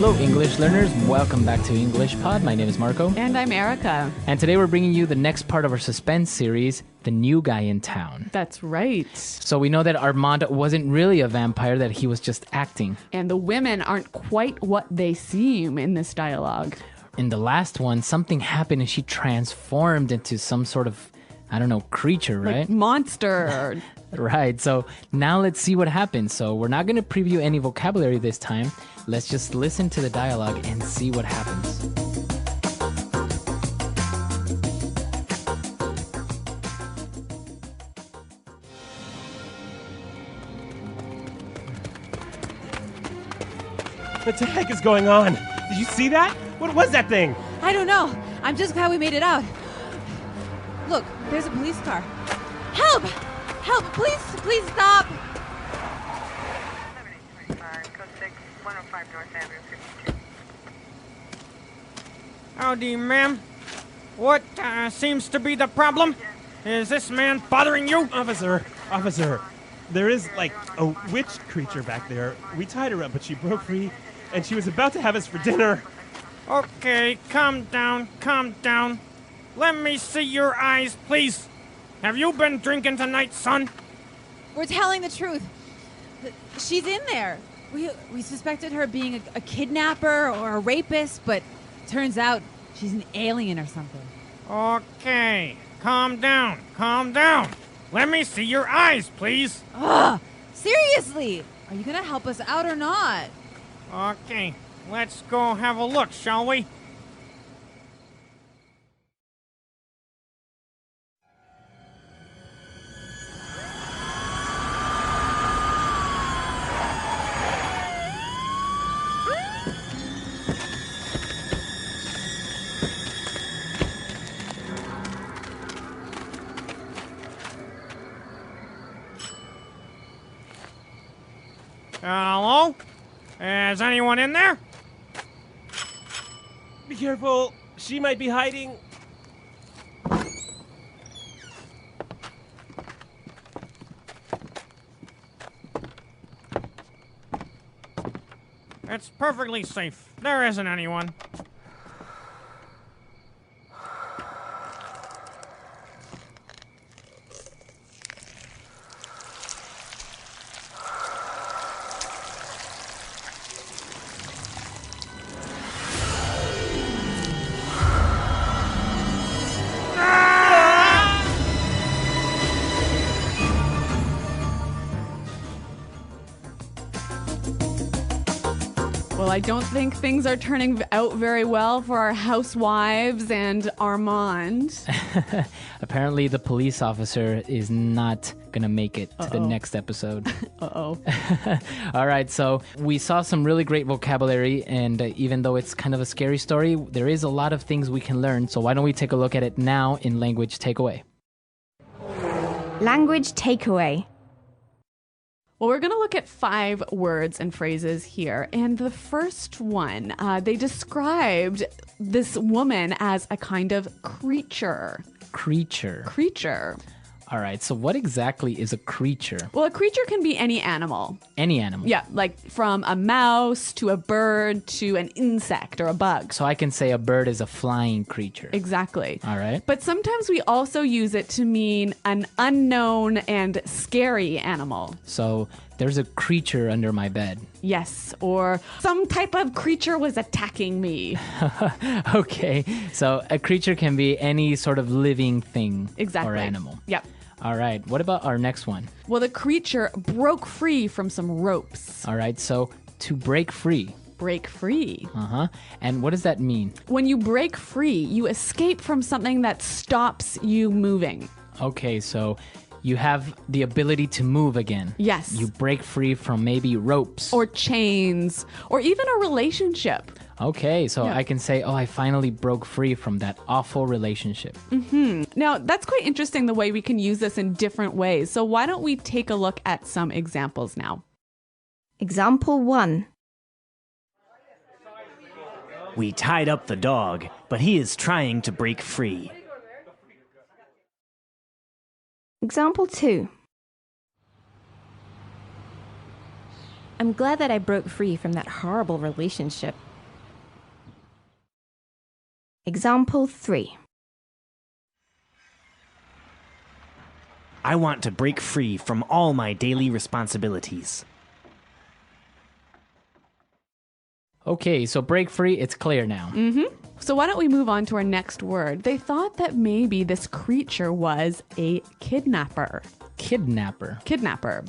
Hello, English learners. Welcome back to EnglishPod. My name is Marco. And I'm Erica. And today we're bringing you the next part of our suspense series, The New Guy in Town. That's right. So we know that Armand wasn't really a vampire, that he was just acting. And the women aren't quite what they seem in this dialogue. In the last one, something happened and she transformed into some sort of, creature, right? Like monster. Right. So now let's see what happens. So we're not going to preview any vocabulary this time. Let's just listen to the dialogue and see what happens. What the heck is going on? Did you see that? What was that thing? I don't know. I'm just glad we made it out. Look, there's a police car. Help! Help! Please stop! Howdy, ma'am. What seems to be the problem? Is this man bothering you? Officer, there is like a witch creature back there. We tied her up, but she broke free, and she was about to have us for dinner. Okay, calm down. Let me see your eyes, please. Have you been drinking tonight, son? We're telling the truth. She's in there. We suspected her being a kidnapper or a rapist, but turns out she's an alien or something. Okay, calm down. Let me see your eyes, please. Ugh! Seriously! Are you gonna help us out or not? Okay, let's go have a look, shall we? Hello? Is anyone in there? Be careful. She might be hiding. It's perfectly safe. There isn't anyone. Well, I don't think things are turning out very well for our housewives and Armand. Apparently, the police officer is not going to make it to the next episode. Uh-oh. All right, so we saw some really great vocabulary, and even though it's kind of a scary story, there is a lot of things we can learn. So why don't we take a look at it now in Language Takeaway? Language takeaway. Well, we're going to look at 5 words and phrases here. And the first one, they described this woman as a kind of creature. Creature. All right, so what exactly is a creature? Well, a creature can be any animal. Any animal? Yeah, like from a mouse to a bird to an insect or a bug. So I can say a bird is a flying creature. Exactly. All right. But sometimes we also use it to mean an unknown and scary animal. So there's a creature under my bed. Yes, or some type of creature was attacking me. Okay, so a creature can be any sort of living thing Exactly. or animal. Yep. All right, what about our next one? Well, the creature broke free from some ropes. All right, so to break free. Break free. And what does that mean? When you break free, you escape from something that stops you moving. Okay, so you have the ability to move again. Yes. You break free from maybe ropes. Or chains, or even a relationship. Okay, so Yeah. I can say, I finally broke free from that awful relationship. Now, that's quite interesting the way we can use this in different ways. So why don't we take a look at some examples now? Example 1. We tied up the dog, but he is trying to break free. Example 2. I'm glad that I broke free from that horrible relationship. Example 3. I want to break free from all my daily responsibilities. Okay, so break free, it's clear now. So why don't we move on to our next word? They thought that maybe this creature was a kidnapper. Kidnapper. Kidnapper.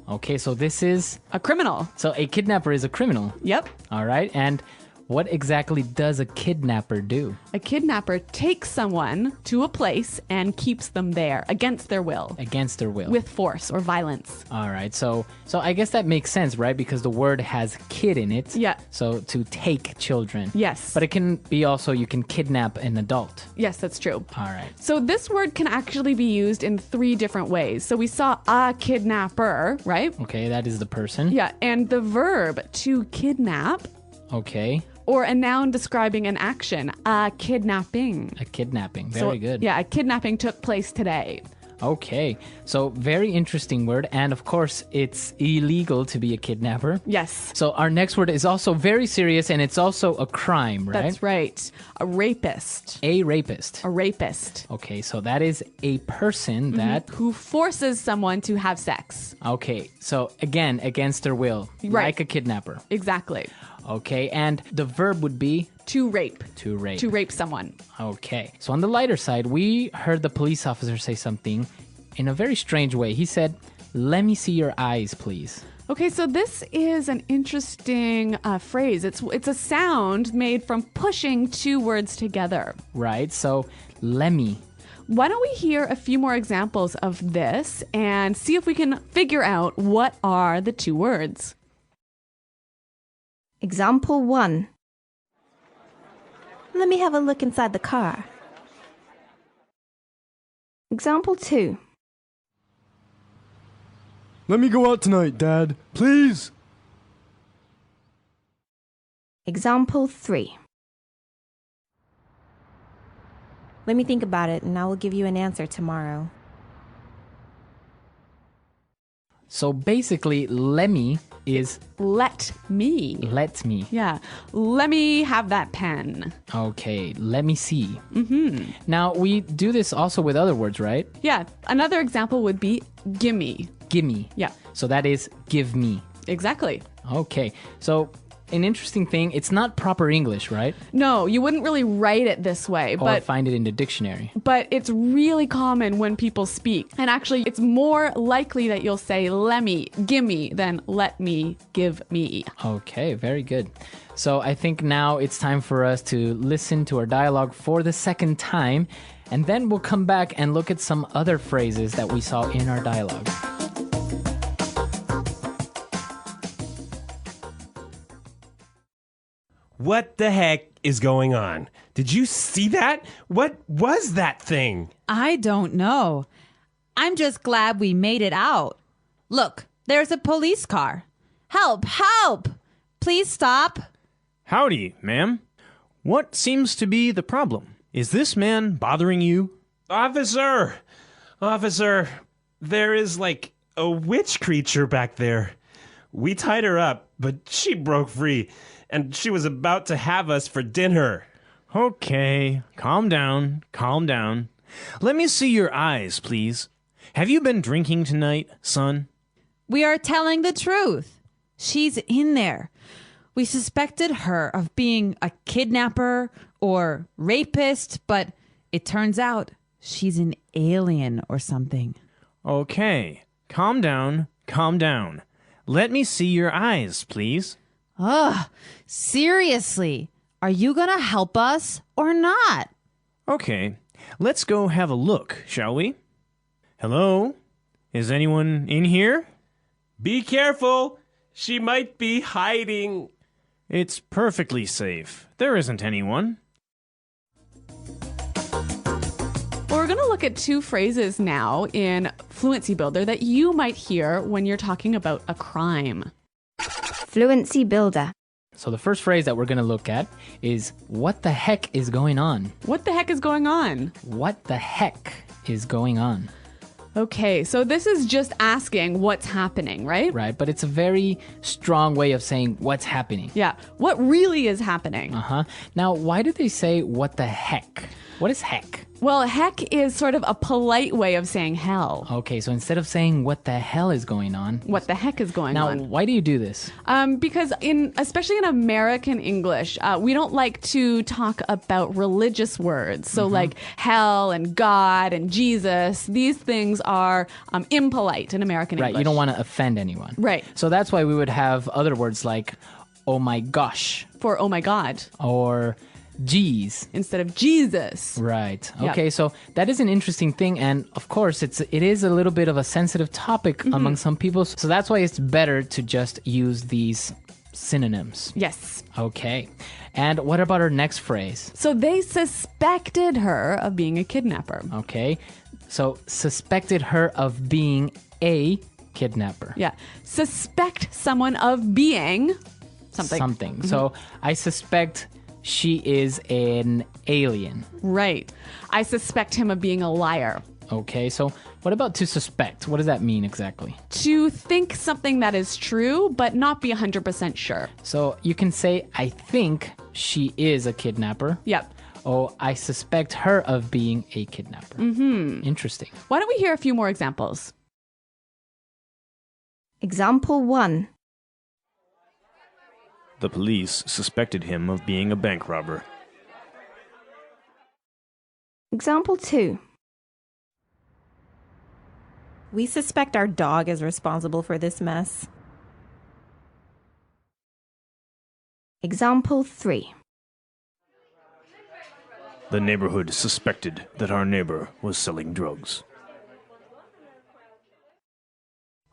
Okay, so this is... A criminal. So a kidnapper is a criminal. Yep. All right, and what exactly does a kidnapper do? A kidnapper takes someone to a place and keeps them there against their will. Against their will. With force or violence. All right, so I guess that makes sense, right? Because the word has kid in it. Yeah. So to take children. Yes. But it can be also, you can kidnap an adult. Yes, that's true. All right. So this word can actually be used in 3 different ways. So we saw a kidnapper, right? Okay, that is the person. Yeah, and the verb to kidnap, Okay, or a noun describing an action, a kidnapping. a kidnapping. Very good. Yeah, a kidnapping took place today. Okay, so very interesting word. And of course, it's illegal to be a kidnapper. Yes, So our next word is also very serious, and it's also a crime, right? that's right. A rapist. A rapist. A rapist. Okay, so that is a person that... Who forces someone to have sex. Okay, so again, against their will. Right. Like a kidnapper. Exactly. Okay, and the verb would be To rape. to rape. To rape someone. Okay, so on the lighter side, we heard the police officer say something in a very strange way. He said, "Let me see your eyes, please." Okay, so this is an interesting phrase. It's a sound made from pushing 2 words together. Right, so let me. Why don't we hear a few more examples of this and see if we can figure out what are the 2 words. Example 1. Let me have a look inside the car. Example 2. Let me go out tonight, Dad. Please. Example 3. Let me think about it and I will give you an answer tomorrow. So basically, let me is Let me. let me. Yeah. Let me have that pen. Okay, let me see. Now, we do this also with other words, right? Yeah. Another example would be gimme. Gimme. Yeah. So that is give me. Exactly. Okay, so an interesting thing, it's not proper English, right? No, you wouldn't really write it this way, Or find it in the dictionary. but it's really common when people speak. And actually, it's more likely that you'll say let me, gimme, than let me, give me. Okay, very good. So I think now it's time for us to listen to our dialogue for the second time, and then we'll come back and look at some other phrases that we saw in our dialogue. What the heck is going on? Did you see that? What was that thing? I don't know. I'm just glad we made it out. Look, there's a police car. Help! Help! Please stop. Howdy, ma'am. What seems to be the problem? Is this man bothering you? Officer! Officer, there is like a witch creature back there. We tied her up, but she broke free, and she was about to have us for dinner. Okay, calm down, calm down. Let me see your eyes, please. Have you been drinking tonight, son? We are telling the truth. She's in there. We suspected her of being a kidnapper or rapist, but it turns out she's an alien or something. Okay, calm down, calm down. Let me see your eyes, please. Ugh, seriously, are you gonna help us or not? Okay, let's go have a look, shall we? Hello? Is anyone in here? Be careful! She might be hiding. It's perfectly safe. There isn't anyone. Well, we're going to look at 2 phrases now in Fluency Builder that you might hear when you're talking about a crime. Fluency Builder. So the first phrase that we're going to look at is, what the heck is going on? What the heck is going on? What the heck is going on? Okay, so this is just asking what's happening, right? Right, but it's a very strong way of saying what's happening. Yeah. What really is happening? Uh-huh. Now, why do they say what the heck? What is heck? Well, heck is sort of a polite way of saying hell. Okay, so instead of saying what the hell is going on, What the heck is going now on? why do you do this? Because especially in American English, we don't like to talk about religious words. So like hell and God and Jesus, these things are impolite in American Right, English. you don't want to offend anyone. Right. So that's why we would have other words like oh my gosh For oh my God or geez. instead of Jesus. Right. Yeah. Okay, so that is an interesting thing, and of course it is a little bit of a sensitive topic among some people. So that's why it's better to just use these synonyms. Yes. Okay. And what about our next phrase? So they suspected her of being a kidnapper. Okay. So suspected her of being a kidnapper. Yeah. Suspect someone of being something. So I suspect she is an alien. Right. I suspect him of being a liar. Okay, so what about to suspect? What does that mean exactly? To think something that is true, but not be 100% sure. So you can say, I think she is a kidnapper. Yep. Oh, I suspect her of being a kidnapper. Interesting. Why don't we hear a few more examples? Example 1. The police suspected him of being a bank robber. Example 2. We suspect our dog is responsible for this mess. Example 3. The neighborhood suspected that our neighbor was selling drugs.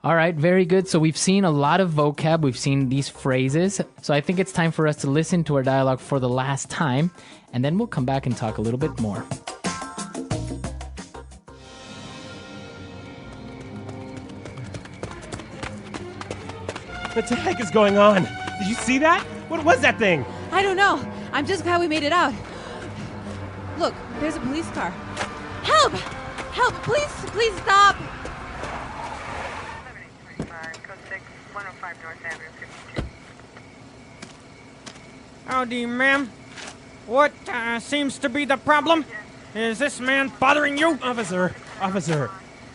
All right, very good. So we've seen a lot of vocab. We've seen these phrases. So I think it's time for us to listen to our dialogue for the last time, and then we'll come back and talk a little bit more. What the heck is going on? Did you see that? What was that thing? I don't know. I'm just glad we made it out. Look, there's a police car. Help! Help! Please stop! Howdy, ma'am. What seems to be the problem? Is this man bothering you? Officer,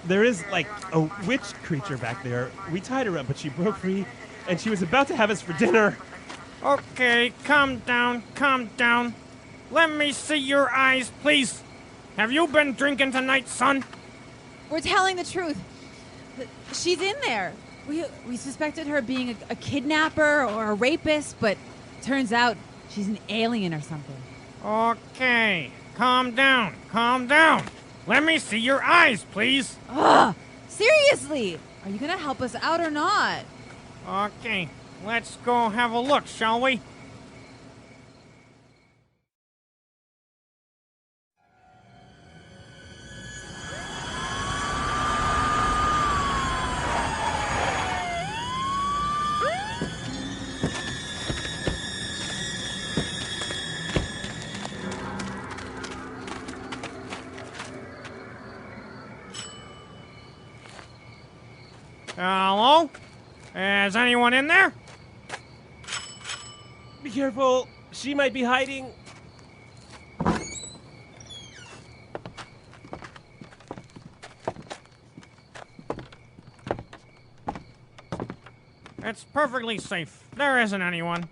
there is like a witch creature back there. We tied her up, but she broke free, and she was about to have us for dinner. Okay, calm down, calm down. Let me see your eyes, please. Have you been drinking tonight, son? We're telling the truth. She's in there. We suspected her of being a kidnapper or a rapist, but turns out she's an alien or something. Okay, calm down, calm down. Let me see your eyes, please. Ugh! Seriously! Are you gonna help us out or not? Okay, let's go have a look, shall we? Hello? Is anyone in there? Be careful. She might be hiding. It's perfectly safe. There isn't anyone.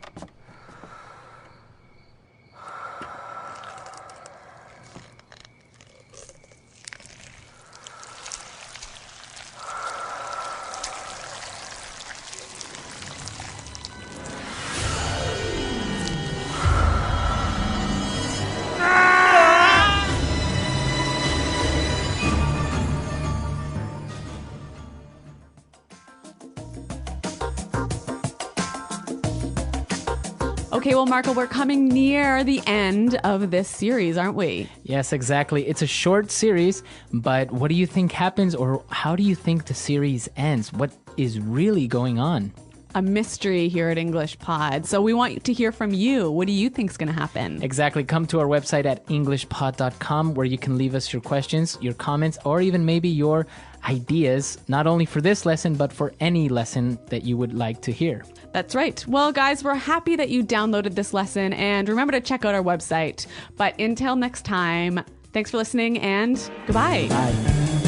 Okay, well, Marco, we're coming near the end of this series, aren't we? Yes, exactly. It's a short series, but what do you think happens, or how do you think the series ends? What is really going on? a mystery here at EnglishPod. So we want to hear from you. What do you think's going to happen? Exactly. Come to our website at EnglishPod.com where you can leave us your questions, your comments, or even maybe your ideas, not only for this lesson, but for any lesson that you would like to hear. That's right. Well, guys, we're happy that you downloaded this lesson, and remember to check out our website. But until next time, thanks for listening and goodbye. Bye.